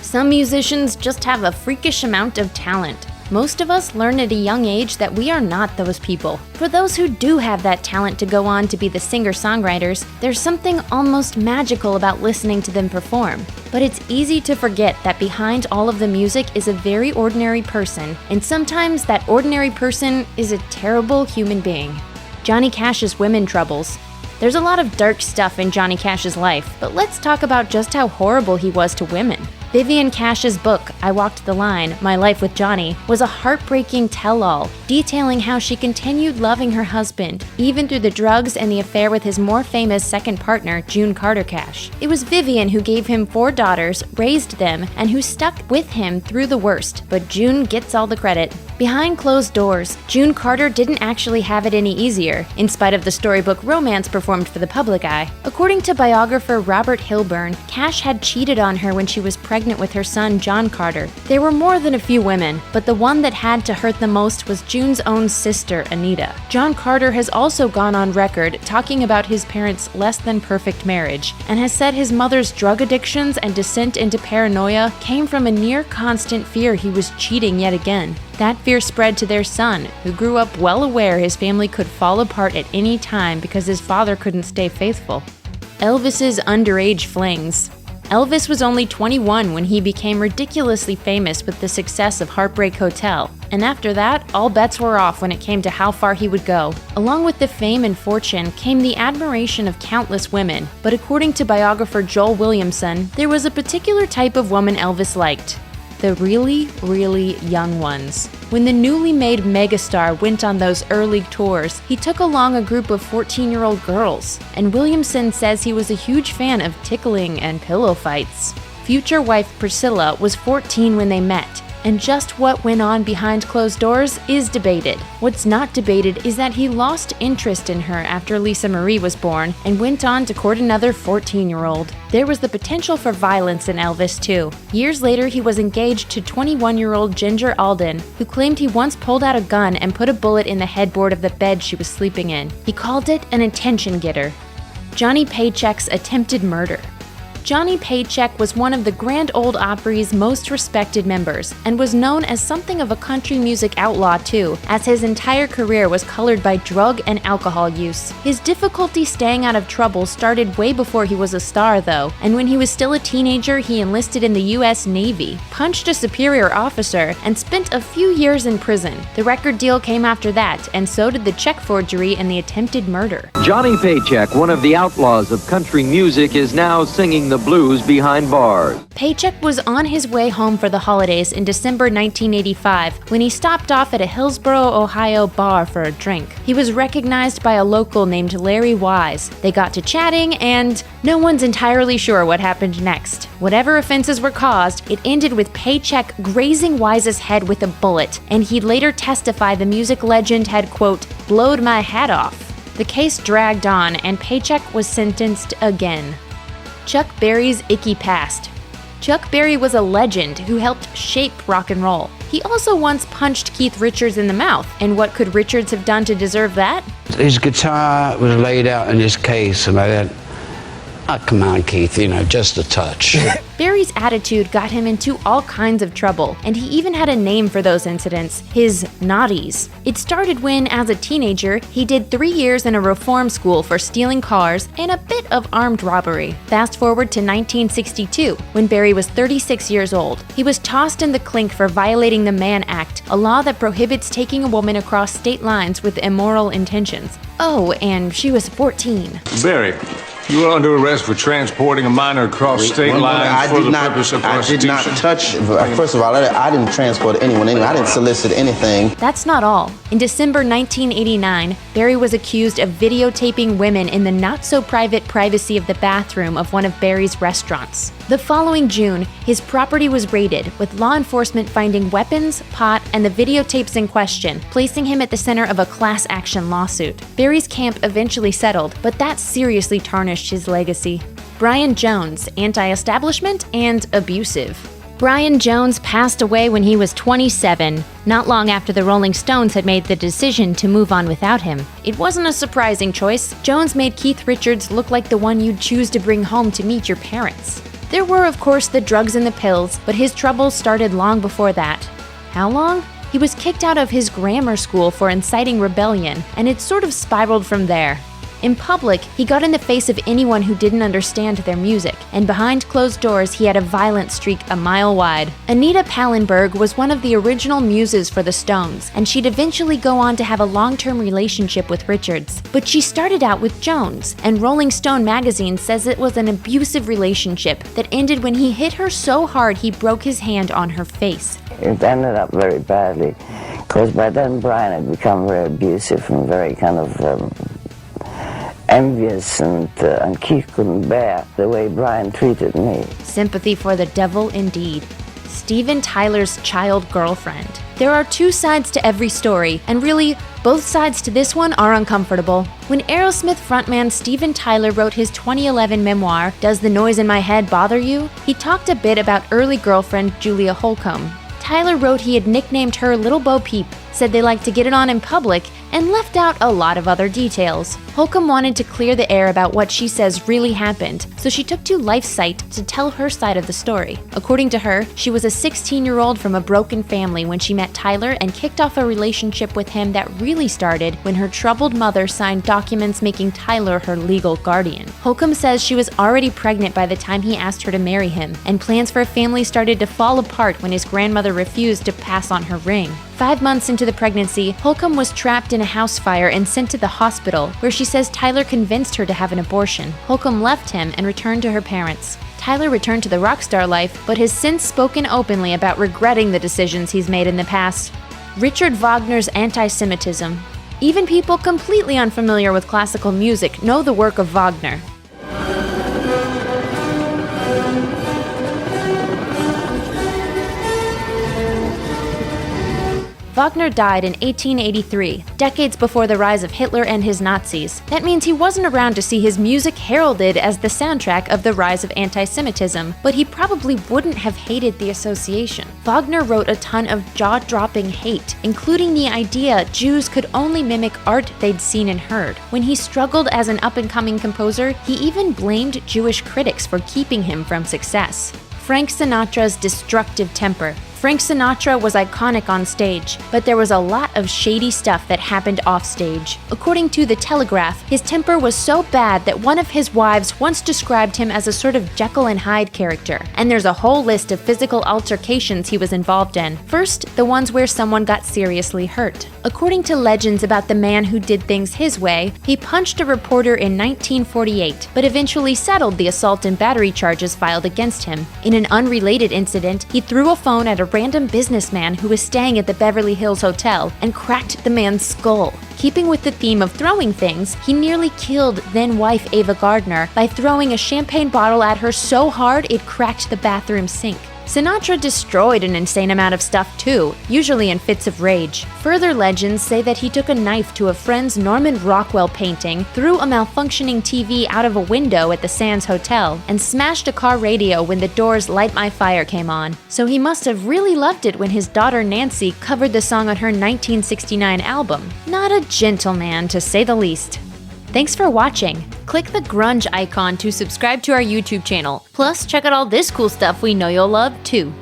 Some musicians just have a freakish amount of talent. Most of us learn at a young age that we are not those people. For those who do have that talent to go on to be the singer-songwriters, there's something almost magical about listening to them perform. But it's easy to forget that behind all of the music is a very ordinary person, and sometimes that ordinary person is a terrible human being. Johnny Cash's women troubles. There's a lot of dark stuff in Johnny Cash's life, but let's talk about just how horrible he was to women. Vivian Cash's book, I Walked the Line, My Life with Johnny, was a heartbreaking tell-all, detailing how she continued loving her husband, even through the drugs and the affair with his more famous second partner, June Carter Cash. It was Vivian who gave him 4 daughters, raised them, and who stuck with him through the worst, but June gets all the credit. Behind closed doors, June Carter didn't actually have it any easier, in spite of the storybook romance performed for the public eye. According to biographer Robert Hilburn, Cash had cheated on her when she was pregnant with her son John Carter. There were more than a few women, but the one that had to hurt the most was June's own sister, Anita. John Carter has also gone on record talking about his parents' less-than-perfect marriage, and has said his mother's drug addictions and descent into paranoia came from a near-constant fear he was cheating yet again. That fear spread to their son, who grew up well aware his family could fall apart at any time because his father couldn't stay faithful. Elvis's underage flings. Elvis was only 21 when he became ridiculously famous with the success of Heartbreak Hotel, and after that, all bets were off when it came to how far he would go. Along with the fame and fortune came the admiration of countless women, but according to biographer Joel Williamson, there was a particular type of woman Elvis liked. The really, really young ones. When the newly made megastar went on those early tours, he took along a group of 14-year-old girls, and Williamson says he was a huge fan of tickling and pillow fights. Future wife Priscilla was 14 when they met, and just what went on behind closed doors is debated. What's not debated is that he lost interest in her after Lisa Marie was born and went on to court another 14-year-old. There was the potential for violence in Elvis, too. Years later, he was engaged to 21-year-old Ginger Alden, who claimed he once pulled out a gun and put a bullet in the headboard of the bed she was sleeping in. He called it an attention getter. Johnny Paycheck's attempted murder. Johnny Paycheck was one of the Grand Ole Opry's most respected members, and was known as something of a country music outlaw too, as his entire career was colored by drug and alcohol use. His difficulty staying out of trouble started way before he was a star though, and when he was still a teenager he enlisted in the US Navy, punched a superior officer, and spent a few years in prison. The record deal came after that, and so did the check forgery and the attempted murder. Johnny Paycheck, one of the outlaws of country music, is now singing the blues behind bars. Paycheck was on his way home for the holidays in December 1985 when he stopped off at a Hillsboro, Ohio bar for a drink. He was recognized by a local named Larry Wise. They got to chatting, and no one's entirely sure what happened next. Whatever offenses were caused, it ended with Paycheck grazing Wise's head with a bullet, and he'd later testify the music legend had, quote, blowed my hat off. The case dragged on, and Paycheck was sentenced again. Chuck Berry's icky past. Chuck Berry was a legend who helped shape rock and roll. He also once punched Keith Richards in the mouth, and what could Richards have done to deserve that? His guitar was laid out in his case, and I said, oh, come on, Keith, just a touch. Berry's attitude got him into all kinds of trouble, and he even had a name for those incidents, his naughties. It started when, as a teenager, he did 3 years in a reform school for stealing cars and a bit of armed robbery. Fast forward to 1962, when Berry was 36 years old. He was tossed in the clink for violating the Mann Act, a law that prohibits taking a woman across state lines with immoral intentions. Oh, and she was 14. Berry, you are under arrest for transporting a minor across state lines for the purpose of prostitution. I did not touch. First of all, I didn't transport anyone anyway. I didn't solicit anything. That's not all. In December 1989, Berry was accused of videotaping women in the not-so-private privacy of the bathroom of one of Berry's restaurants. The following June, his property was raided, with law enforcement finding weapons, pot, and the videotapes in question, placing him at the center of a class action lawsuit. Berry's camp eventually settled, but that seriously tarnished his legacy. Brian Jones, anti-establishment and abusive. Brian Jones passed away when he was 27, not long after the Rolling Stones had made the decision to move on without him. It wasn't a surprising choice. Jones made Keith Richards look like the one you'd choose to bring home to meet your parents. There were, of course, the drugs and the pills, but his troubles started long before that. How long? He was kicked out of his grammar school for inciting rebellion, and it sort of spiraled from there. In public, he got in the face of anyone who didn't understand their music, and behind closed doors he had a violent streak a mile wide. Anita Pallenberg was one of the original muses for the Stones, and she'd eventually go on to have a long-term relationship with Richards. But she started out with Jones, and Rolling Stone magazine says it was an abusive relationship that ended when he hit her so hard he broke his hand on her face. It ended up very badly, because by then Brian had become very abusive and very kind of envious, and Keith couldn't bear the way Brian treated me. Sympathy for the devil indeed. Steven Tyler's child girlfriend. There are two sides to every story, and really, both sides to this one are uncomfortable. When Aerosmith frontman Steven Tyler wrote his 2011 memoir, Does the Noise in My Head Bother You?, he talked a bit about early girlfriend Julia Holcomb. Tyler wrote he had nicknamed her Little Bo Peep, said they liked to get it on in public, and left out a lot of other details. Holcomb wanted to clear the air about what she says really happened, so she took to LifeSite to tell her side of the story. According to her, she was a 16-year-old from a broken family when she met Tyler and kicked off a relationship with him that really started when her troubled mother signed documents making Tyler her legal guardian. Holcomb says she was already pregnant by the time he asked her to marry him, and plans for a family started to fall apart when his grandmother refused to pass on her ring. 5 months into the pregnancy, Holcomb was trapped in a house fire and sent to the hospital, where she says Tyler convinced her to have an abortion. Holcomb left him and returned to her parents. Tyler returned to the rock star life, but has since spoken openly about regretting the decisions he's made in the past. Richard Wagner's anti-Semitism. Even people completely unfamiliar with classical music know the work of Wagner. Wagner died in 1883, decades before the rise of Hitler and his Nazis. That means he wasn't around to see his music heralded as the soundtrack of the rise of anti-Semitism, but he probably wouldn't have hated the association. Wagner wrote a ton of jaw-dropping hate, including the idea Jews could only mimic art they'd seen and heard. When he struggled as an up-and-coming composer, he even blamed Jewish critics for keeping him from success. Frank Sinatra's destructive temper. Frank Sinatra was iconic on stage, but there was a lot of shady stuff that happened offstage. According to The Telegraph, his temper was so bad that one of his wives once described him as a sort of Jekyll and Hyde character, and there's a whole list of physical altercations he was involved in. First, the ones where someone got seriously hurt. According to legends about the man who did things his way, he punched a reporter in 1948, but eventually settled the assault and battery charges filed against him. In an unrelated incident, he threw a phone at a random businessman who was staying at the Beverly Hills Hotel and cracked the man's skull. Keeping with the theme of throwing things, he nearly killed then-wife Ava Gardner by throwing a champagne bottle at her so hard it cracked the bathroom sink. Sinatra destroyed an insane amount of stuff too, usually in fits of rage. Further legends say that he took a knife to a friend's Norman Rockwell painting, threw a malfunctioning TV out of a window at the Sands Hotel, and smashed a car radio when the Doors' Light My Fire came on. So he must have really loved it when his daughter Nancy covered the song on her 1969 album. Not a gentleman, to say the least. Thanks for watching. Click the grunge icon to subscribe to our YouTube channel. Plus, check out all this cool stuff we know you'll love too.